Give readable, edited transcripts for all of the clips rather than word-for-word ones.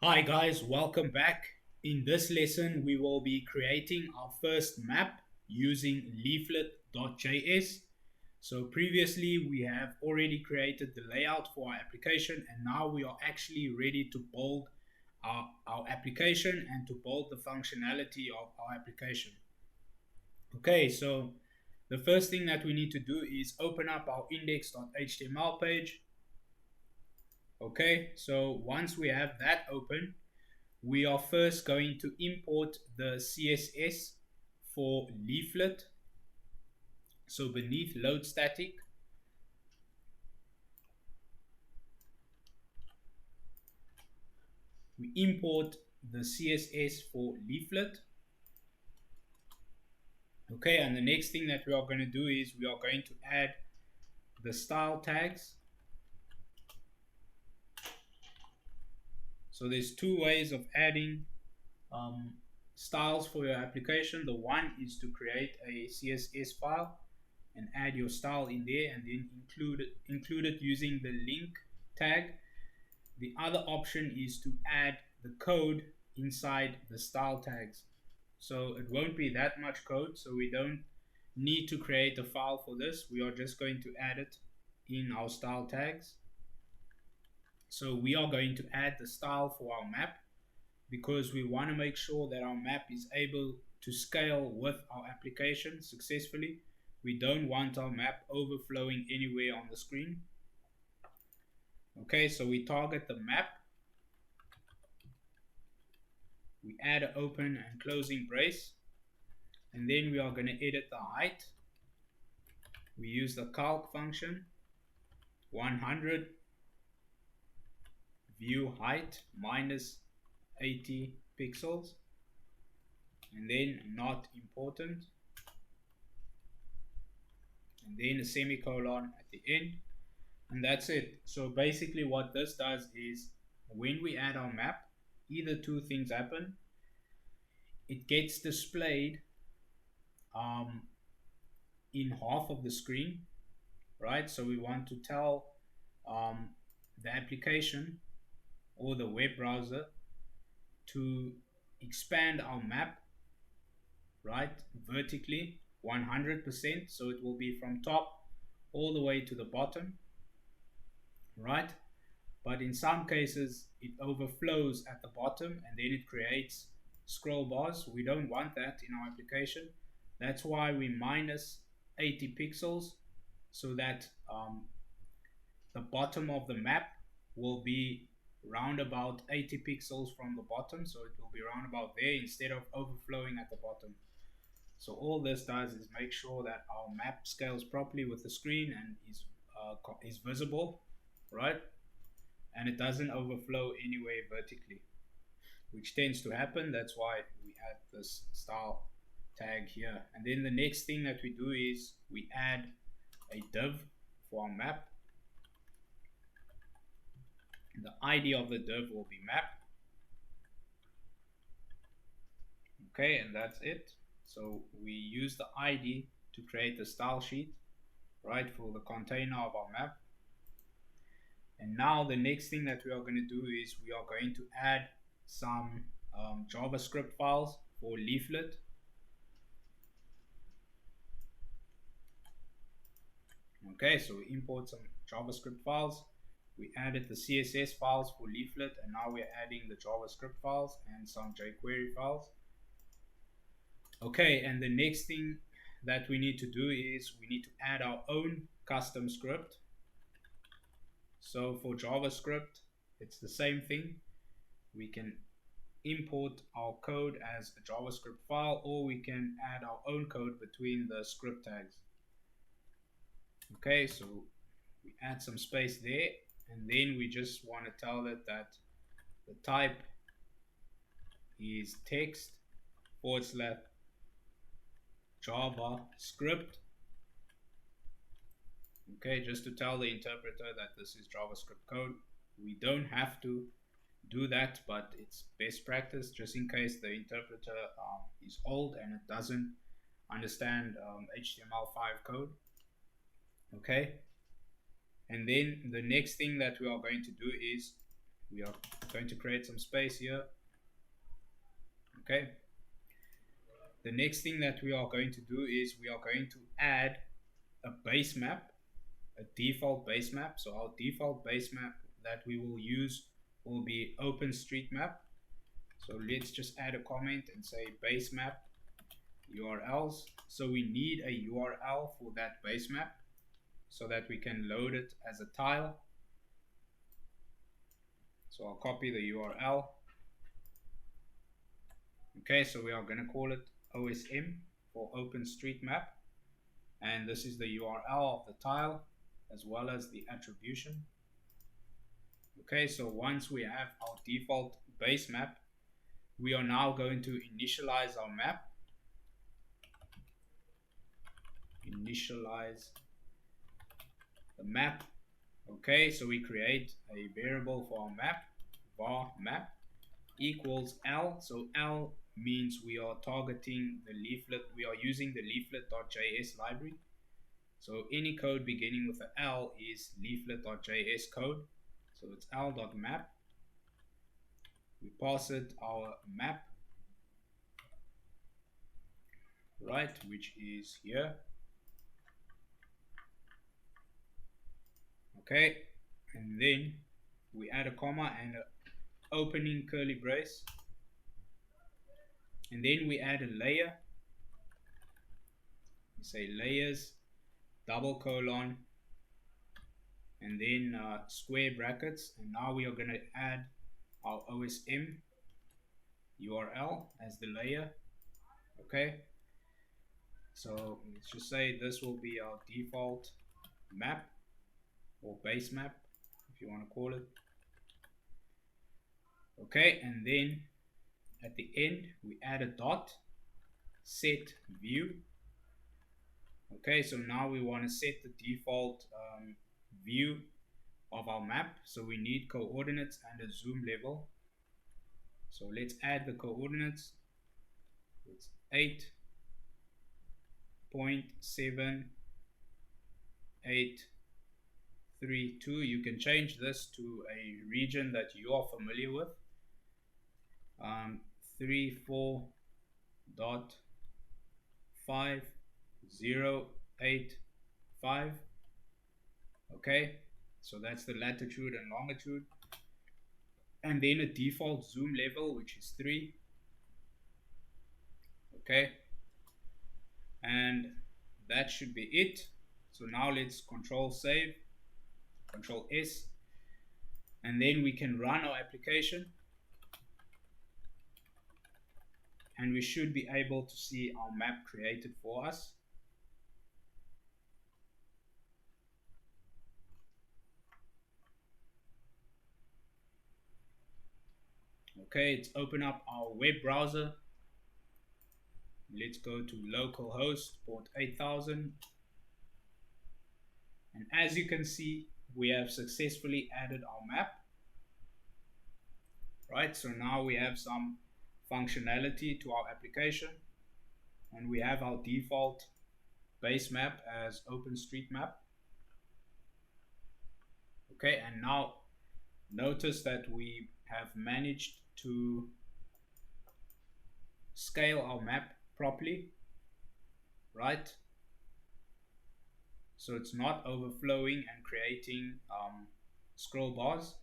Hi guys, welcome back. In this lesson, we will be creating our first map using leaflet.js. So previously we have already created the layout for our application, and now we are actually ready to build our application and to build the functionality of our application. Okay, so the first thing that we need to do is open up our index.html page. Okay, so once we have that open, we are first going to import the CSS for Leaflet. So beneath load static, we import the CSS for Leaflet. Okay, and the next thing that we are going to do is we are going to add the style tags. So there's two ways of adding styles for your application. The one is to create a CSS file and add your style in there and then include it using the link tag. The other option is to add the code inside the style tags. So it won't be that much code, so we don't need to create a file for this. We are just going to add it in our style tags. So we are going to add the style for our map because we want to make sure that our map is able to scale with our application successfully. We don't want our map overflowing anywhere on the screen. Okay, so we target the map. We add an open and closing brace, and then we are going to edit the height. We use the calc function, 100 view height minus 80 pixels, and then not important, and then a semicolon at the end, and that's it. So basically what this does is when we add our map, either two things happen. It gets displayed in half of the screen, right? So we want to tell the application or the web browser to expand our map, right, vertically 100%, so it will be from top all the way to the bottom, right? But in some cases it overflows at the bottom and then it creates scroll bars. We don't want that in our application. That's why we minus 80 pixels, so that the bottom of the map will be round about 80 pixels from the bottom, so it will be round about there instead of overflowing at the bottom. So all this does is make sure that our map scales properly with the screen and is visible, right? And it doesn't overflow anywhere vertically, which tends to happen. That's why we add this style tag here. And then the next thing that we do is we add a div for our map. The ID of the div will be map. Okay, and that's it. So we use the ID to create the style sheet, right, for the container of our map. And now the next thing that we are going to do is we are going to add some JavaScript files for Leaflet. Okay, so we import some JavaScript files. We added the CSS files for Leaflet, and now we're adding the JavaScript files and some jQuery files. Okay, and the next thing that we need to do is we need to add our own custom script. So for JavaScript, it's the same thing. We can import our code as a JavaScript file, or we can add our own code between the script tags. Okay, so we add some space there, and then we just want to tell it that the type is text / JavaScript. Okay, just to tell the interpreter that this is JavaScript code. We don't have to do that, but it's best practice just in case the interpreter is old and it doesn't understand HTML5 code. Okay, and then the next thing that we are going to do is We are going to create some space here. Okay. The next thing that we are going to do is we are going to add a base map, a default base map. So our default base map that we will use will be OpenStreetMap. So let's just add a comment and say base map URLs. So we need a URL for that base map so that we can load it as a tile. So I'll copy the URL. Okay, so we are going to call it OSM for OpenStreetMap. And this is the URL of the tile as well as the attribution. Okay, so once we have our default base map, we are now going to initialize our map. Initialize the map. Okay, so we create a variable for our map, var map equals L. So L means we are targeting the leaflet, we are using the leaflet.js library. So any code beginning with an L is leaflet.js code. So it's l.map. We pass it our map, right, which is here. Okay, and then we add a comma and an opening curly brace, and then we add a layer. We say layers, double colon, and then square brackets, and now we are going to add our OSM URL as the layer. Okay, so let's just say this will be our default map or base map, if you want to call it. Okay, and then at the end we add a dot set view. Okay, so now we want to set the default view of our map. So we need coordinates and a zoom level. So let's add the coordinates. It's 8.7832. You can change this to a region that you are familiar with. 34.5085. Okay, so that's the latitude and longitude, and then a default zoom level, which is 3. Okay, and that should be it. So now let's control save, control S, and then we can run our application, and we should be able to see our map created for us. Okay, let's open up our web browser. Let's go to localhost port 8000. And as you can see, we have successfully added our map. Right, so now we have some functionality to our application, and we have our default base map as OpenStreetMap. Okay, and now notice that we have managed to scale our map properly, right? So it's not overflowing and creating scroll bars.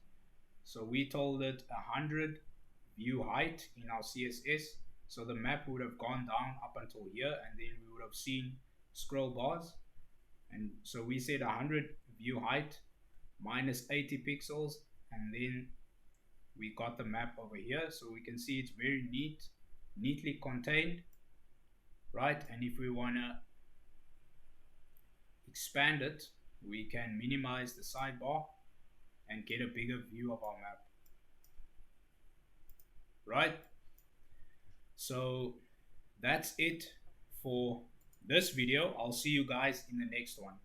So we told it 100 view height in our CSS. So the map would have gone down up until here, and then we would have seen scroll bars. And so we said 100 view height minus 80 pixels, and then we got the map over here. So we can see it's very neatly contained, right? And if we want to expand it, we can minimize the sidebar and get a bigger view of our map, right? So that's it for this video. I'll see you guys in the next one.